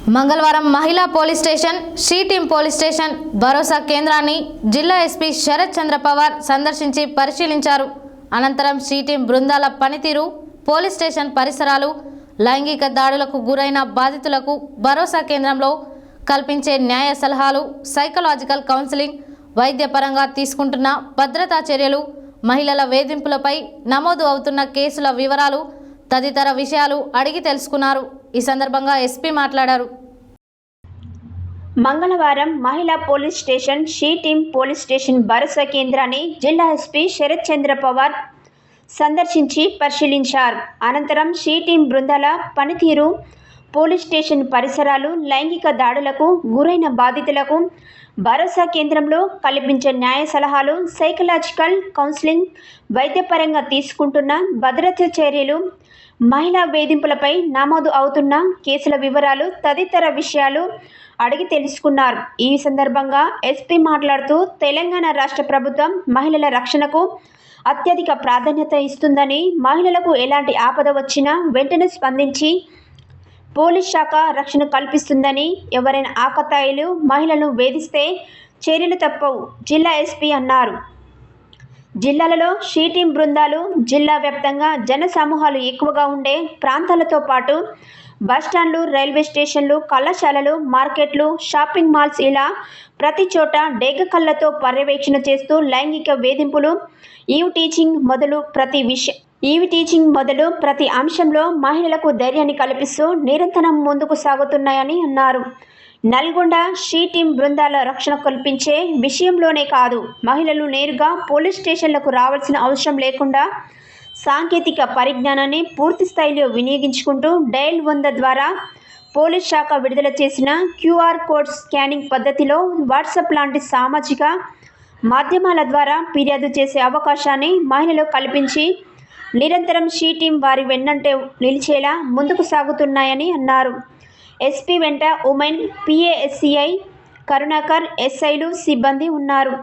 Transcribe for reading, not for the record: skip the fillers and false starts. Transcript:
మంగళవారం మహిళా police station, she team police station, భరోసా కేంద్రాన్ని జిల్లా ఎస్పీ శరత్ చంద్ర పవార్ సందర్శించి పరిశీలించారు. అనంతరం షీ టీమ్ బృందాల పనితీరు, పోలీస్ స్టేషన్ పరిసరాలు, లైంగిక దాడులకు గురైన బాధితులకు భరోసా కేంద్రంలో కల్పించే న్యాయ సలహాలు, సైకలాజికల్ కౌన్సిలింగ్, వైద్యపరంగా తీసుకుంటున్న భద్రతా చర్యలు, మహిళల వేధింపులపై నమోదు అవుతున్న కేసుల వివరాలు తదితర విషయాలు అడిగి తెలుసుకున్నారు. ఈ సందర్భంగా ఎస్పీ మాట్లాడారు. మంగళవారం మహిళా police station, she team police station భరోసా కేంద్రాన్ని జిల్లా ఎస్పీ శరత్ చంద్ర పవార్ సందర్శించి పరిశీలించారు. అనంతరం షీ టీమ్ బృందాల పనితీరు, పోలీస్ స్టేషన్ పరిసరాలు, లైంగిక దాడులకు గురైన బాధితులకు భరోసా కేంద్రంలో కల్పించే న్యాయ సలహాలు, సైకలాజికల్ కౌన్సిలింగ్, వైద్యపరంగా తీసుకుంటున్న భద్రతా చర్యలు, మహిళా వేధింపులపై నమోదు అవుతున్న కేసుల వివరాలు తదితర విషయాలు అడిగి తెలుసుకున్నారు. ఈ సందర్భంగా ఎస్పీ మాట్లాడుతూ, తెలంగాణ రాష్ట్ర ప్రభుత్వం మహిళల రక్షణకు అత్యధిక ప్రాధాన్యత ఇస్తుందని, మహిళలకు ఎలాంటి ఆపద వచ్చినా వెంటనే స్పందించి పోలీస్ శాఖ రక్షణ కల్పిస్తుందని, ఎవరైనా ఆకతాయిలు మహిళలను వేధిస్తే చర్యలు తప్పవు జిల్లా ఎస్పీ అన్నారు. జిల్లాలలో షీ టీమ్ బృందాలు జిల్లా వ్యాప్తంగా జన సమూహాలు ఎక్కువగా ఉండే ప్రాంతాలతో పాటు బస్టాండ్లు, రైల్వే స్టేషన్లు, కళాశాలలు, మార్కెట్లు, షాపింగ్ మాల్స్ ఇలా ప్రతి చోట డేగ కళ్ళతో పర్యవేక్షణ చేస్తూ లైంగిక వేధింపులు, ఈవ్ టీచింగ్ మొదలు ప్రతి అంశంలో మహిళలకు ధైర్యాన్ని కల్పిస్తూ నిరంతరం ముందుకు సాగుతున్నాయని అన్నారు. నల్గొండ షీ టీమ్ బృందాల రక్షణ కల్పించే విషయంలోనే కాదు, మహిళలు నేరుగా పోలీస్ స్టేషన్లకు రావాల్సిన అవసరం లేకుండా సాంకేతిక పరిజ్ఞానాన్ని పూర్తి స్థాయిలో వినియోగించుకుంటూ డయల్ 100 ద్వారా పోలీస్ శాఖ విడుదల చేసిన క్యూఆర్ కోడ్ స్కానింగ్ పద్ధతిలో వాట్సాప్ లాంటి సామాజిక మాధ్యమాల ద్వారా ఫిర్యాదు చేసే అవకాశాన్ని మహిళలు కల్పించి నిరంతరం షీ టీమ్ వారి వెన్నంటే నిలిచేలా ముందుకు సాగుతున్నాయని అన్నారు. ఎస్పీ వెంట ఉమెన్, పిఏఎస్సిఐ, కరుణాకర్, ఎస్ఐలు, సిబ్బంది ఉన్నారు.